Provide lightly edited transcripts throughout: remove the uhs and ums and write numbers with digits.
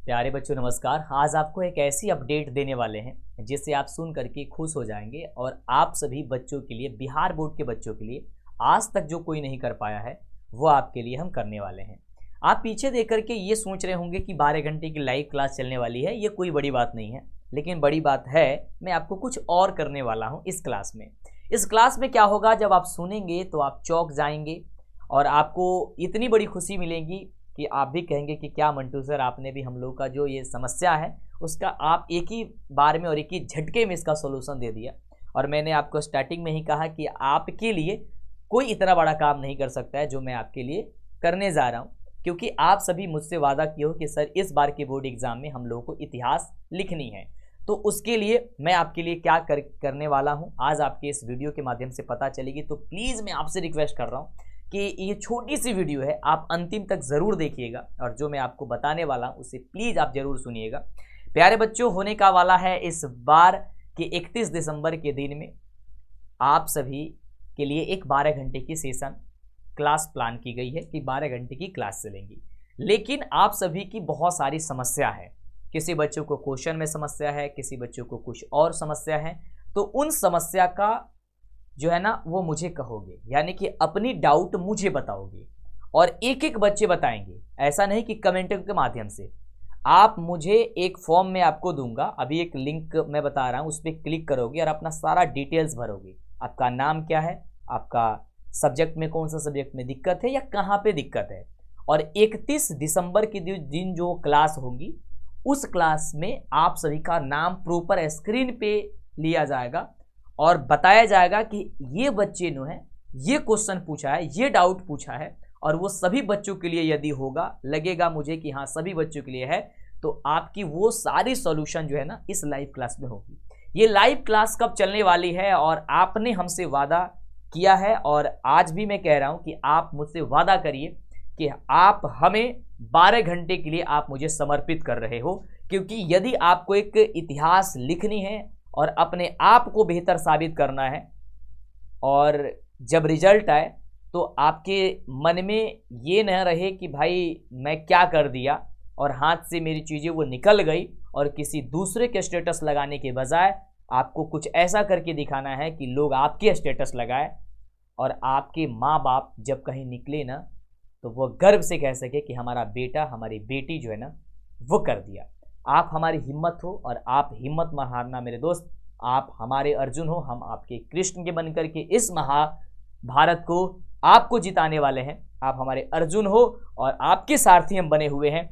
प्यारे बच्चों नमस्कार। आज आपको एक ऐसी अपडेट देने वाले हैं जिससे आप सुन करके खुश हो जाएंगे और आप सभी बच्चों के लिए, बिहार बोर्ड के बच्चों के लिए आज तक जो कोई नहीं कर पाया है वो आपके लिए हम करने वाले हैं। आप पीछे देख करके ये सोच रहे होंगे कि 12 घंटे की लाइव क्लास चलने वाली है, ये कोई बड़ी बात नहीं है, लेकिन बड़ी बात है मैं आपको कुछ और करने वाला हूँ इस क्लास में। इस क्लास में क्या होगा, जब आप सुनेंगे तो आप चौंक जाएंगे और आपको इतनी बड़ी खुशी मिलेगी कि आप भी कहेंगे कि क्या मंटू सर, आपने भी हम लोग का जो ये समस्या है उसका आप एक ही बार में और एक ही झटके में इसका सॉल्यूशन दे दिया। और मैंने आपको स्टार्टिंग में ही कहा कि आपके लिए कोई इतना बड़ा काम नहीं कर सकता है जो मैं आपके लिए करने जा रहा हूँ, क्योंकि आप सभी मुझसे वादा किए हो कि सर इस बार के बोर्ड एग्जाम में हम लोगों को इतिहास लिखनी है। तो उसके लिए मैं आपके लिए क्या करने वाला हूँ आज आपके इस वीडियो के माध्यम से पता चलेगी। तो प्लीज़ मैं आपसे रिक्वेस्ट कर रहा हूँ कि ये छोटी सी वीडियो है, आप अंतिम तक ज़रूर देखिएगा और जो मैं आपको बताने वाला हूँ उसे प्लीज़ आप ज़रूर सुनिएगा। प्यारे बच्चों, होने का वाला है इस बार के 31 दिसंबर के दिन में आप सभी के लिए एक 12 घंटे की सेशन क्लास प्लान की गई है कि 12 घंटे की क्लास चलेंगी। लेकिन आप सभी की बहुत सारी समस्या है, किसी बच्चों को क्वेश्चन में समस्या है, किसी बच्चों को कुछ और समस्या है। तो उन समस्या का जो है ना वो मुझे कहोगे, यानी कि अपनी डाउट मुझे बताओगे और एक एक बच्चे बताएंगे। ऐसा नहीं कि कमेंटिंग के माध्यम से, आप मुझे एक फॉर्म में आपको दूंगा, अभी एक लिंक मैं बता रहा हूँ, उस पर क्लिक करोगे और अपना सारा डिटेल्स भरोगे। आपका नाम क्या है, आपका सब्जेक्ट में कौन सा सब्जेक्ट में दिक्कत है या कहाँ पे दिक्कत है, और 31 दिसंबर के दिन जो क्लास होगी उस क्लास में आप सभी का नाम प्रॉपर स्क्रीन पे लिया जाएगा और बताया जाएगा कि ये बच्चे ने ये क्वेश्चन पूछा है, ये डाउट पूछा है, और वो सभी बच्चों के लिए यदि होगा, लगेगा मुझे कि हाँ सभी बच्चों के लिए है, तो आपकी वो सारी सॉल्यूशन जो है ना इस लाइव क्लास में होगी। ये लाइव क्लास कब चलने वाली है और आपने हमसे वादा किया है और आज भी मैं कह रहा हूँ कि आप मुझसे वादा करिए कि आप हमें 12 घंटे के लिए आप मुझे समर्पित कर रहे हो, क्योंकि यदि आपको एक इतिहास लिखनी है और अपने आप को बेहतर साबित करना है और जब रिजल्ट आए तो आपके मन में ये न रहे कि भाई मैं क्या कर दिया और हाथ से मेरी चीज़ें वो निकल गई, और किसी दूसरे के स्टेटस लगाने के बजाय आपको कुछ ऐसा करके दिखाना है कि लोग आपके स्टेटस लगाए और आपके माँ बाप जब कहीं निकले ना तो वो गर्व से कह सके कि हमारा बेटा, हमारी बेटी जो है ना वो कर दिया। आप हमारी हिम्मत हो और आप हिम्मत मत हारना मेरे दोस्त। आप हमारे अर्जुन हो, हम आपके कृष्ण के बनकर के इस महाभारत को आपको जिताने वाले हैं। आप हमारे अर्जुन हो और आपके सारथी हम बने हुए हैं।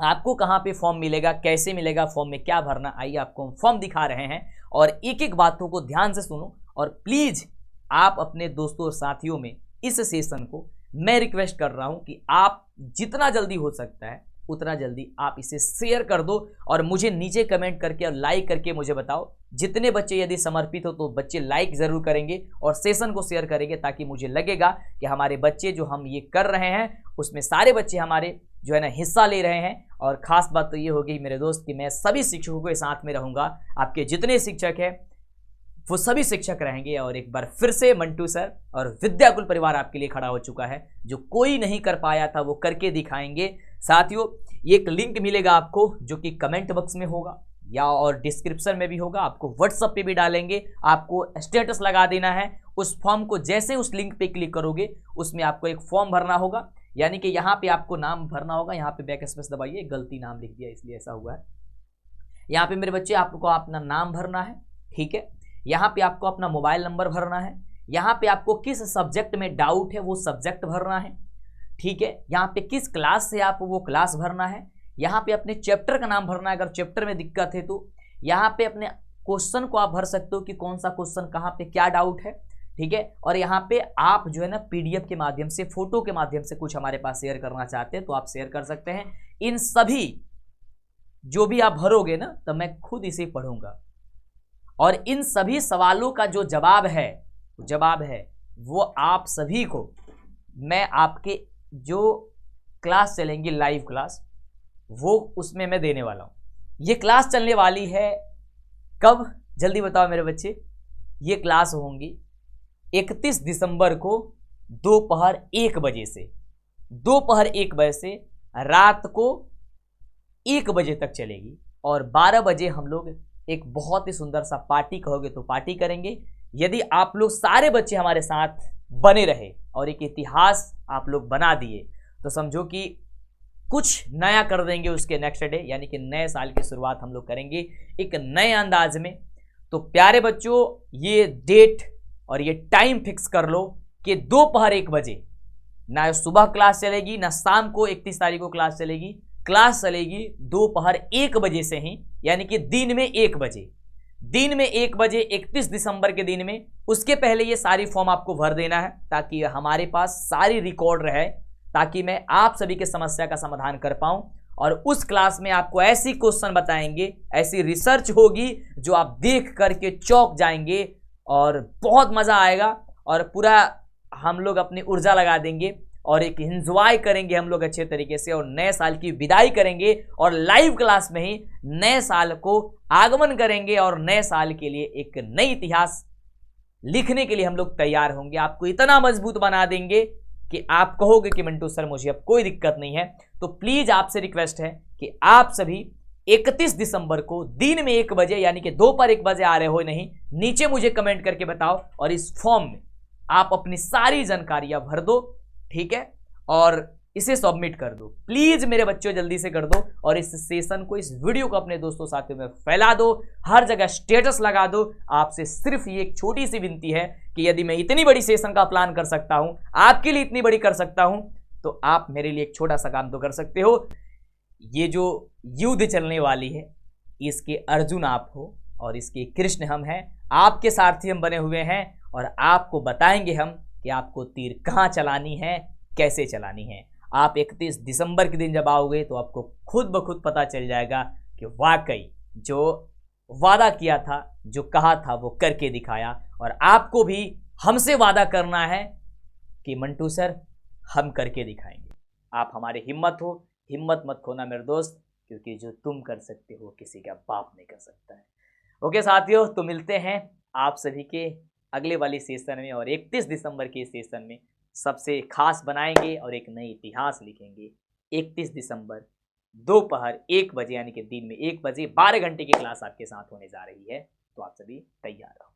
आपको कहाँ पे फॉर्म मिलेगा, कैसे मिलेगा, फॉर्म में क्या भरना, आइए आपको हम फॉर्म दिखा रहे हैं और एक एक बातों को ध्यान से सुनो। और प्लीज़ आप अपने दोस्तों और साथियों में इस सेशन को मैं रिक्वेस्ट कर रहा हूँ कि आप जितना जल्दी हो सकता है उतना जल्दी आप इसे शेयर कर दो और मुझे नीचे कमेंट करके और लाइक करके मुझे बताओ। जितने बच्चे यदि समर्पित हो तो बच्चे लाइक ज़रूर करेंगे और सेशन को शेयर करेंगे, ताकि मुझे लगेगा कि हमारे बच्चे जो हम ये कर रहे हैं उसमें सारे बच्चे हमारे जो है ना हिस्सा ले रहे हैं। और ख़ास बात तो ये होगी मेरे दोस्त कि मैं सभी शिक्षकों के साथ में रहूँगा, आपके जितने शिक्षक हैं वो सभी शिक्षक रहेंगे। और एक बार फिर से मंटू सर और विद्याकुल परिवार आपके लिए खड़ा हो चुका है, जो कोई नहीं कर पाया था वो करके दिखाएंगे। साथियों, एक लिंक मिलेगा आपको जो कि कमेंट बॉक्स में होगा या और डिस्क्रिप्शन में भी होगा, आपको व्हाट्सएप पे भी डालेंगे, आपको स्टेटस लगा देना है। उस फॉर्म को जैसे उस लिंक पे क्लिक करोगे उसमें आपको एक फॉर्म भरना होगा, यानी कि यहाँ पे आपको नाम भरना होगा। यहाँ पे बैक स्पेस दबाइए, गलती नाम लिख दिया इसलिए ऐसा हुआ है। यहाँ पे मेरे बच्चे आपको अपना नाम भरना है, ठीक है। यहाँ पे आपको अपना मोबाइल नंबर भरना है। यहाँ पे आपको किस सब्जेक्ट में डाउट है वो सब्जेक्ट भरना है, ठीक है। यहाँ पे किस क्लास से आप वो क्लास भरना है। यहाँ पे अपने चैप्टर का नाम भरना है, अगर चैप्टर में दिक्कत है तो। यहाँ पे अपने क्वेश्चन को आप भर सकते हो कि कौन सा क्वेश्चन कहाँ पे क्या डाउट है, ठीक है। और यहाँ पे आप जो है ना PDF के माध्यम से, फोटो के माध्यम से कुछ हमारे पास शेयर करना चाहते हैं तो आप शेयर कर सकते हैं। इन सभी जो भी आप भरोगे ना तो मैं खुद इसे पढ़ूंगा और इन सभी सवालों का जो जवाब है वो आप सभी को मैं आपके जो क्लास चलेंगी लाइव क्लास वो उसमें मैं देने वाला हूँ। ये क्लास चलने वाली है कब, जल्दी बताओ मेरे बच्चे। ये क्लास होंगी 31 दिसंबर को दोपहर 1 बजे से रात को 1 बजे तक चलेगी और 12 बजे हम लोग एक बहुत ही सुंदर सा पार्टी, कहोगे तो पार्टी करेंगे। यदि आप लोग सारे बच्चे हमारे साथ बने रहे और एक इतिहास आप लोग बना दिए तो समझो कि कुछ नया कर देंगे उसके नेक्स्ट डे, यानी कि नए साल की शुरुआत हम लोग करेंगे एक नए अंदाज में। तो प्यारे बच्चों, ये डेट और ये टाइम फिक्स कर लो कि दोपहर 1 बजे, ना सुबह क्लास चलेगी ना शाम को 31 तारीख को क्लास चलेगी। क्लास चलेगी दोपहर 1 बजे से ही, यानी कि दिन में 1 बजे, दिन में 1 बजे 31 दिसंबर के दिन में। उसके पहले ये सारी फॉर्म आपको भर देना है ताकि हमारे पास सारी रिकॉर्ड रहे, ताकि मैं आप सभी के समस्या का समाधान कर पाऊं। और उस क्लास में आपको ऐसी क्वेश्चन बताएंगे, ऐसी रिसर्च होगी जो आप देख करके चौंक जाएंगे और बहुत मजा आएगा और पूरा हम लोग अपनी ऊर्जा लगा देंगे और एक एंजॉय करेंगे हम लोग अच्छे तरीके से और नए साल की विदाई करेंगे और लाइव क्लास में ही नए साल को आगमन करेंगे और नए साल के लिए एक नई इतिहास लिखने के लिए हम लोग तैयार होंगे। आपको इतना मजबूत बना देंगे कि आप कहोगे कि मंटू सर मुझे अब कोई दिक्कत नहीं है। तो प्लीज आपसे रिक्वेस्ट है कि आप सभी 31 दिसंबर को दिन में 1 बजे, यानी कि दोपहर 1 बजे आ रहे हो नहीं, नीचे मुझे कमेंट करके बताओ और इस फॉर्म में आप अपनी सारी जानकारियां भर दो, ठीक है, और इसे सबमिट कर दो। प्लीज मेरे बच्चों जल्दी से कर दो और इस सेशन को, इस वीडियो को अपने दोस्तों साथियों में फैला दो, हर जगह स्टेटस लगा दो। आपसे सिर्फ ये एक छोटी सी विनती है कि यदि मैं इतनी बड़ी सेशन का प्लान कर सकता हूं, आपके लिए इतनी बड़ी कर सकता हूं, तो आप मेरे लिए एक छोटा सा काम तो कर सकते हो। ये जो युद्ध चलने वाली है इसके अर्जुन आप हो और इसके कृष्ण हम हैं, आपके सारथी हम बने हुए हैं और आपको बताएंगे हम कि आपको तीर कहाँ चलानी है, कैसे चलानी है। आप 31 दिसंबर के दिन जब आओगे तो आपको खुद ब खुद पता चल जाएगा कि वाकई जो वादा किया था, जो कहा था, वो करके दिखाया। और आपको भी हमसे वादा करना है कि मंटू सर हम करके दिखाएंगे। आप हमारे हिम्मत हो, हिम्मत मत खोना मेरे दोस्त, क्योंकि जो तुम कर सकते हो किसी का बाप नहीं कर सकता है। ओके साथियों, तो मिलते हैं आप सभी के अगले वाली सेशन में और 31 दिसंबर के सेशन में सबसे खास बनाएंगे और एक नई इतिहास लिखेंगे। 31 दिसंबर दोपहर 1 बजे, यानी कि दिन में 1 बजे 12 घंटे की क्लास आपके साथ होने जा रही है। तो आप सभी तैयार रहो।